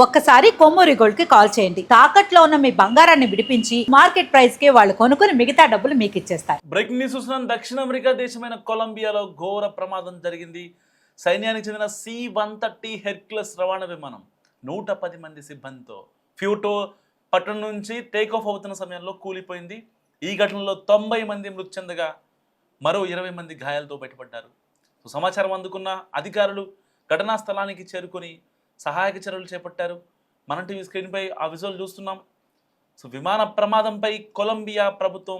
ఒక్కసారి కొమ్మూరి గోల్డ్ కి కాల్ చేయండి. తాకట్లో ఉన్న మీ బంగారాన్ని విడిపించి మార్కెట్ ప్రైస్ కి వాళ్ళు కొనుక్కుని మిగతా డబ్బులు మీకు ఇచ్చేస్తారు. బ్రేకింగ్ న్యూస్ చూస్తున్నాం. దక్షిణ అమెరికా దేశమైన కొలంబియాలో ఘోర ప్రమాదం జరిగింది. సైన్యానికి చెందిన C-130 హెర్క్యులస్ రవాణా విమానం 110 మంది సిబ్బందితో ఫ్యూటో పట్టణం నుంచి టేక్ ఆఫ్ అవుతున్న సమయంలో కూలిపోయింది. ఈ ఘటనలో 90 మంది మృతి చెందగా మరో 20 మంది గాయాలతో బయటపడ్డారు. సమాచారం అందుకున్న అధికారులు ఘటనా స్థలానికి చేరుకొని సహాయక చర్యలు చేపట్టారు. మన టీవీ స్క్రీన్పై ఆ విజువల్ చూస్తున్నాం. విమాన ప్రమాదంపై కొలంబియా ప్రభుత్వం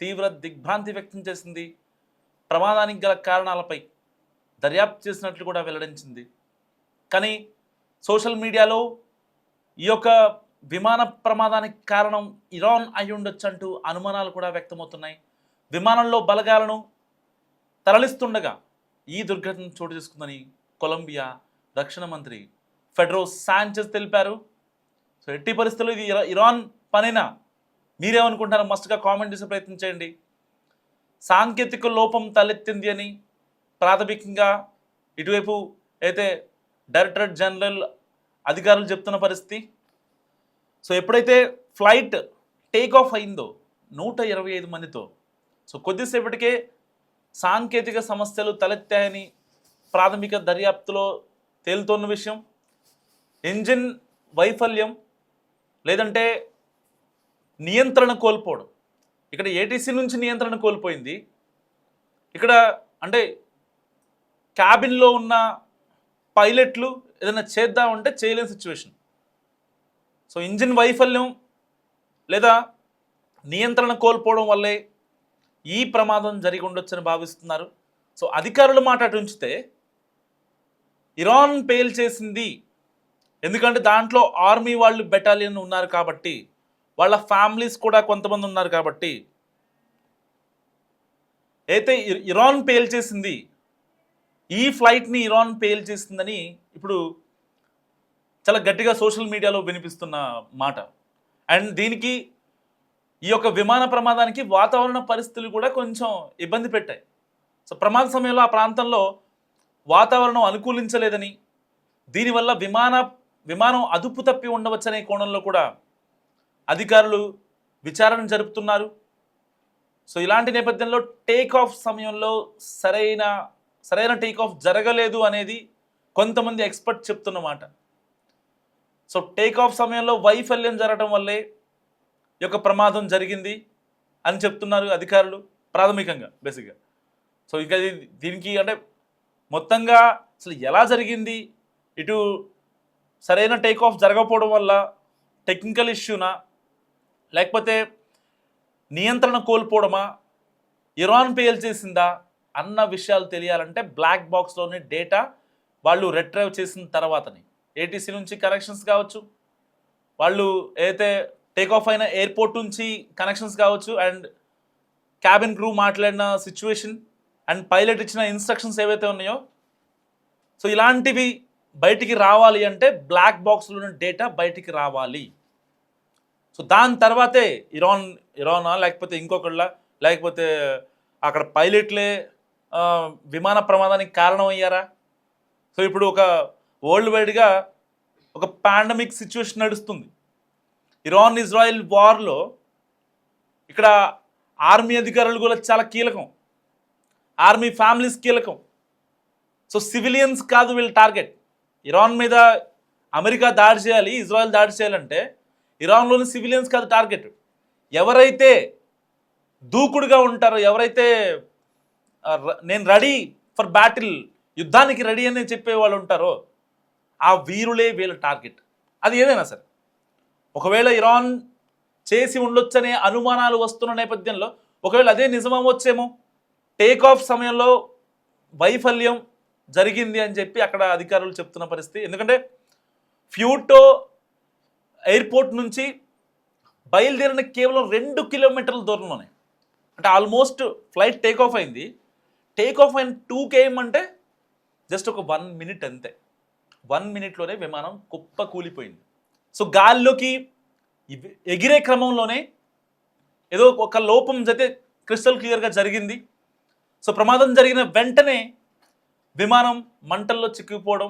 తీవ్ర దిగ్భ్రాంతి వ్యక్తం చేసింది. ప్రమాదానికి గల కారణాలపై దర్యాప్తు చేసినట్లు కూడా వెల్లడించింది. కానీ సోషల్ మీడియాలో ఈ యొక్క విమాన ప్రమాదానికి కారణం ఇరాన్ అయి ఉండొచ్చంటూ అనుమానాలు కూడా వ్యక్తమవుతున్నాయి. విమానంలో బలగాలను తరలిస్తుండగా ఈ దుర్ఘటన చోటు చేసుకుందని కొలంబియా రక్షణ మంత్రి ఫెడ్రో సాంచెజ్ తెలిపారు. ఎట్టి పరిస్థితుల్లో ఇది ఇరాన్ పనేనా? మీరేమనుకుంటారో మస్ట్గా కామెంట్ చేసే ప్రయత్నం చేయండి. సాంకేతిక లోపం తలెత్తింది అని ప్రాథమికంగా ఇటువైపు అయితే డైరెక్టరేట్ జనరల్ అధికారులు చెప్తున్న పరిస్థితి. ఎప్పుడైతే ఫ్లైట్ టేక్ ఆఫ్ అయిందో 125 మందితో కొద్దిసేపటికే సాంకేతిక సమస్యలు తలెత్తాయని ప్రాథమిక దర్యాప్తులో తేలుతోన్న విషయం. ఇంజిన్ వైఫల్యం లేదంటే నియంత్రణ కోల్పోవడం. ఇక్కడ ఏటీసీ నుంచి నియంత్రణ కోల్పోయింది. ఇక్కడ అంటే క్యాబిన్లో ఉన్న పైలట్లు ఏదైనా చేద్దామంటే చేయలేని సిచ్యువేషన్. ఇంజిన్ వైఫల్యం లేదా నియంత్రణ కోల్పోవడం వల్లే ఈ ప్రమాదం జరిగి ఉండొచ్చని భావిస్తున్నారు. అధికారుల మాట అటు ఉంచితే ఇరాన్ పేల్చేసింది. ఎందుకంటే దాంట్లో ఆర్మీ వాళ్ళు బెటాలియన్ ఉన్నారు కాబట్టి, వాళ్ళ ఫ్యామిలీస్ కూడా కొంతమంది ఉన్నారు కాబట్టి అయితే ఇరాన్ పేల్చేసింది, ఈ ఫ్లైట్ని ఇరాన్ పేల్చేసిందని ఇప్పుడు చాలా గట్టిగా సోషల్ మీడియాలో వినిపిస్తున్న మాట. అండ్ దీనికి ఈ యొక్క విమాన ప్రమాదానికి వాతావరణ పరిస్థితులు కూడా కొంచెం ఇబ్బంది పెట్టాయి. ప్రమాద సమయంలో ఆ ప్రాంతంలో వాతావరణం అనుకూలించలేదని, దీనివల్ల విమానం అదుపు తప్పి ఉండవచ్చనే కోణంలో కూడా అధికారులు విచారణ జరుపుతున్నారు. ఇలాంటి నేపథ్యంలో టేక్ ఆఫ్ సమయంలో సరైన టేక్ ఆఫ్ జరగలేదు అనేది కొంతమంది ఎక్స్పర్ట్ చెప్తున్నమాట. టేక్ ఆఫ్ సమయంలో వైఫల్యం జరగడం వల్లే ఈ యొక్క ప్రమాదం జరిగింది అని చెప్తున్నారు అధికారులు ప్రాథమికంగా బేసిక్గా. ఇంకా దీనికి అంటే మొత్తంగా అసలు ఎలా జరిగింది, ఇటు సరైన టేక్ ఆఫ్ జరగకపోవడం వల్ల టెక్నికల్ ఇష్యూనా లేకపోతే నియంత్రణ కోల్పోవడమా, ఇరాన్ పేల్చేసిందా అన్న విషయాలు తెలియాలంటే బ్లాక్ బాక్స్లోని డేటా వాళ్ళు రిట్రైవ్ చేసిన తర్వాతని ఏటీసీ నుంచి కనెక్షన్స్ కావచ్చు, వాళ్ళు ఏదైతే టేక్ ఆఫ్ అయిన ఎయిర్పోర్ట్ నుంచి కనెక్షన్స్ కావచ్చు, అండ్ క్యాబిన్ క్రూ మాట్లాడిన సిచ్యువేషన్ అండ్ పైలట్ ఇచ్చిన ఇన్స్ట్రక్షన్స్ ఏవైతే ఉన్నాయో ఇలాంటివి బయటికి రావాలి అంటే బ్లాక్ బాక్స్లోని డేటా బయటికి రావాలి. దాని తర్వాతే ఇరానా లేకపోతే ఇంకొకళ్ళ లేకపోతే అక్కడ పైలట్లే విమాన ప్రమాదానికి కారణం అయ్యారా? ఇప్పుడు ఒక వరల్డ్ వైడ్గా ఒక పాండమిక్ సిచ్యువేషన్ నడుస్తుంది. ఇరాన్ ఇజ్రాయిల్ వార్లో ఇక్కడ ఆర్మీ అధికారులు కూడా చాలా కీలకం, ఆర్మీ ఫ్యామిలీస్ కీలకం. సివిలియన్స్ కాదు వీళ్ళ టార్గెట్. ఇరాన్ మీద అమెరికా దాడి చేయాలి, ఇజ్రాయెల్ దాడి చేయాలంటే ఇరాన్లోని సివిలియన్స్ కాదు టార్గెట్. ఎవరైతే దూకుడుగా ఉంటారో, ఎవరైతే నేను రెడీ ఫర్ బ్యాటిల్, యుద్ధానికి రెడీ అని చెప్పే వాళ్ళు ఉంటారో ఆ వీరులే వీళ్ళ టార్గెట్. అది ఏదైనా సరే, ఒకవేళ ఇరాన్ చేసి ఉండొచ్చనే అనుమానాలు వస్తున్న నేపథ్యంలో ఒకవేళ అదే నిజమవచ్చేమో, టేక్ ఆఫ్ సమయంలో వైఫల్యం జరిగింది అని చెప్పి అక్కడ అధికారులు చెప్తున్న పరిస్థితి. ఎందుకంటే ఫ్యూటో ఎయిర్పోర్ట్ నుంచి బయలుదేరిన కేవలం 2 కిలోమీటర్ల దూరంలోనే, అంటే ఆల్మోస్ట్ ఫ్లైట్ టేక్ ఆఫ్ అయింది. టేక్ ఆఫ్ అయిన 2 km అంటే జస్ట్ ఒక 1 minute అంతే. 1 minuteలోనే విమానం కుప్ప కూలిపోయింది. గాల్లోకి ఎగిరే క్రమంలోనే ఏదో ఒక లోపం అయితే క్రిస్టల్ క్లియర్గా జరిగింది. ప్రమాదం జరిగిన వెంటనే విమానం మంటల్లో చిక్కుకుపోవడం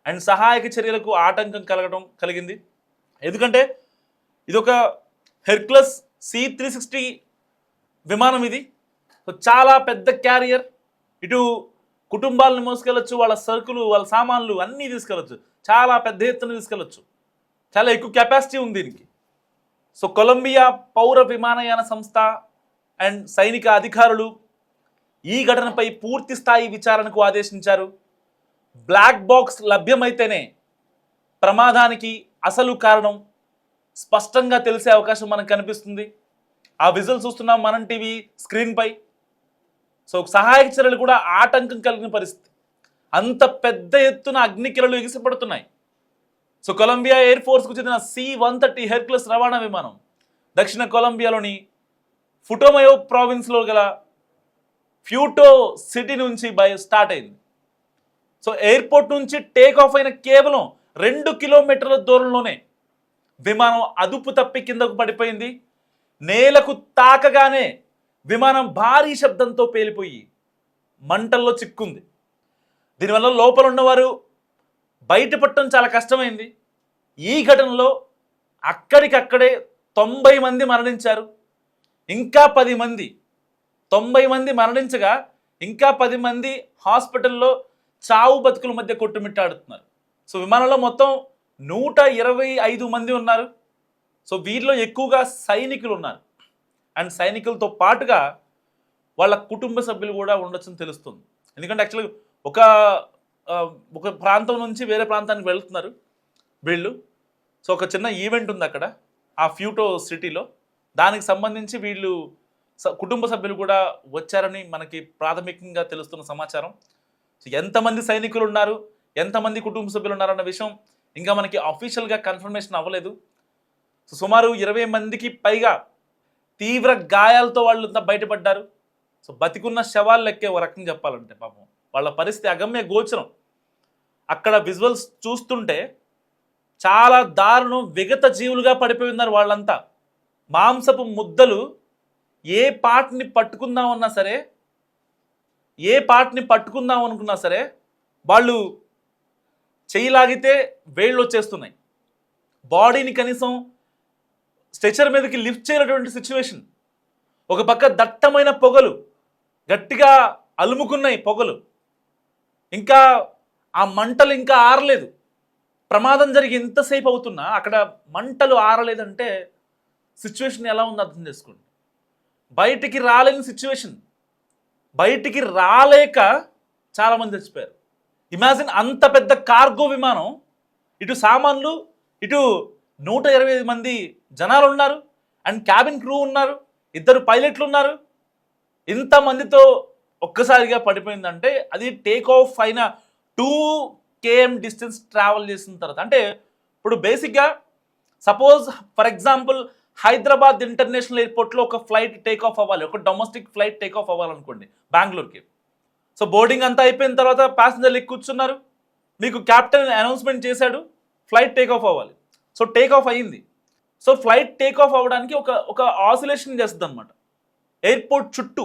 అండ్ సహాయక చర్యలకు ఆటంకం కలిగింది. ఎందుకంటే ఇది ఒక హెర్క్యులస్ C-360 విమానం ఇది. సో చాలా పెద్ద క్యారియర్. ఇటు కుటుంబాలను మోసుకెళ్ళచ్చు, వాళ్ళ సరుకులు, వాళ్ళ సామాన్లు అన్నీ తీసుకెళ్ళచ్చు. చాలా పెద్ద ఎత్తున తీసుకెళ్ళచ్చు. చాలా ఎక్కువ కెపాసిటీ ఉంది దీనికి. సో కొలంబియా పౌర విమానయాన సంస్థ అండ్ సైనిక అధికారులు ఈ ఘటనపై పూర్తి స్థాయి విచారణకు ఆదేశించారు. బ్లాక్ బాక్స్ లభ్యమైతేనే ప్రమాదానికి అసలు కారణం స్పష్టంగా తెలిసే అవకాశం మనకు కనిపిస్తుంది. ఆ విజువల్ చూస్తున్నాం మనం టీవీ స్క్రీన్పై. సో సహాయక చర్యలు కూడా ఆటంకం కలిగిన పరిస్థితి. అంత పెద్ద ఎత్తున అగ్నికిరలు ఎగిసిపడుతున్నాయి. సో కొలంబియా ఎయిర్ ఫోర్స్కు చెందిన C-130 హెర్క్యులస్ రవాణా విమానం దక్షిణ కొలంబియాలోని ఫుటోమయో ప్రావిన్స్లో గల ఫ్యూటో సిటీ నుంచి స్టార్ట్ అయింది. సో ఎయిర్పోర్ట్ నుంచి టేక్ ఆఫ్ అయిన కేవలం 2 కిలోమీటర్ల దూరంలోనే విమానం అదుపు తప్పి కిందకు పడిపోయింది. నేలకు తాకగానే విమానం భారీ శబ్దంతో పేలిపోయి మంటల్లో చిక్కుంది. దీనివల్ల లోపల ఉన్నవారు బయటపడటం చాలా కష్టమైంది. ఈ ఘటనలో అక్కడికక్కడే 90 మంది మరణించారు. ఇంకా 10 మంది 90 మంది మరణించగా ఇంకా 10 మంది హాస్పిటల్లో చావు బతుకుల మధ్య కొట్టుమిట్టాడుతున్నారు. సో విమానంలో మొత్తం 125 మంది ఉన్నారు. సో వీరిలో ఎక్కువగా సైనికులు ఉన్నారు. అండ్ సైనికులతో పాటుగా వాళ్ళ కుటుంబ సభ్యులు కూడా ఉండొచ్చని తెలుస్తుంది. ఎందుకంటే యాక్చువల్గా ఒక ప్రాంతం నుంచి వేరే ప్రాంతానికి వెళ్తున్నారు వీళ్ళు. సో ఒక చిన్న ఈవెంట్ ఉంది అక్కడ ఆ ఫ్యూటో సిటీలో. దానికి సంబంధించి వీళ్ళు కుటుంబ సభ్యులు కూడా వచ్చారని మనకి ప్రాథమికంగా తెలుస్తున్న సమాచారం. సో ఎంతమంది సైనికులు ఉన్నారు, ఎంతమంది కుటుంబ సభ్యులు ఉన్నారన్న విషయం ఇంకా మనకి అఫీషియల్గా కన్ఫర్మేషన్ అవ్వలేదు. సో సుమారు 20 మందికి పైగా తీవ్ర గాయాలతో వాళ్ళు బయటపడ్డారు. సో బతికున్న శవాలు లెక్కే ఒక రకంగా చెప్పాలంటే పాపం వాళ్ళ పరిస్థితి అగమ్య గోచరం. అక్కడ విజువల్స్ చూస్తుంటే చాలా దారుణం, విగత జీవులుగా పడిపోయి ఉన్నారు వాళ్ళంతా. మాంసపు ముద్దలు ఏ పార్ట్ని పట్టుకుందామన్నా సరే, ఏ పార్ట్ని పట్టుకుందాం అనుకున్నా సరే వాళ్ళు చెయ్యి లాగితే వేళ్ళు వచ్చేస్తున్నాయి. బాడీని కనీసం స్ట్రెచర్ మీదకి లిఫ్ట్ చేయనటువంటి సిచ్యువేషన్. ఒక పక్క దట్టమైన పొగలు, గట్టిగా అలుముకున్నాయి పొగలు. ఇంకా ఆ మంటలు ఇంకా ఆరలేదు. ప్రమాదం జరిగి ఎంతసేపు అవుతున్నా అక్కడ మంటలు ఆరలేదంటే సిచ్యువేషన్ ఎలా ఉందో అర్థం చేసుకోండి. బయటికి రాలేని సిచ్యువేషన్. బయటికి రాలేక చాలామంది చచ్చిపోయారు. ఇమాజిన్, అంత పెద్ద కార్గో విమానం, ఇటు సామాన్లు, ఇటు 125 మంది జనాలు ఉన్నారు, అండ్ క్యాబిన్ క్రూ ఉన్నారు, 2 పైలట్లు ఉన్నారు. ఇంతమందితో ఒక్కసారిగా పడిపోయిందంటే అది టేక్ ఆఫ్ అయిన 2 km డిస్టెన్స్ ట్రావెల్ చేసిన తర్వాత. అంటే ఇప్పుడు బేసిక్గా suppose for example Hyderabad international ఎయిర్పోర్ట్లో ఒక ఫ్లైట్ టేక్ ఆఫ్ అవ్వాలి, ఒక డొమెస్టిక్ ఫ్లైట్ టేక్ ఆఫ్ అవ్వాలనుకోండి బెంగళూరుకి. సో బోర్డింగ్ అంతా అయిపోయిన తర్వాత ప్యాసింజర్లు ఎక్కి కూర్చున్నారు, మీకు క్యాప్టెన్ అనౌన్స్మెంట్ చేశాడు ఫ్లైట్ టేక్ ఆఫ్ అవ్వాలి. సో టేక్ ఆఫ్ అయ్యింది. సో ఫ్లైట్ టేక్ ఆఫ్ అవ్వడానికి ఒక ఆసిలేషన్ చేస్తుంది అనమాట ఎయిర్పోర్ట్ చుట్టూ.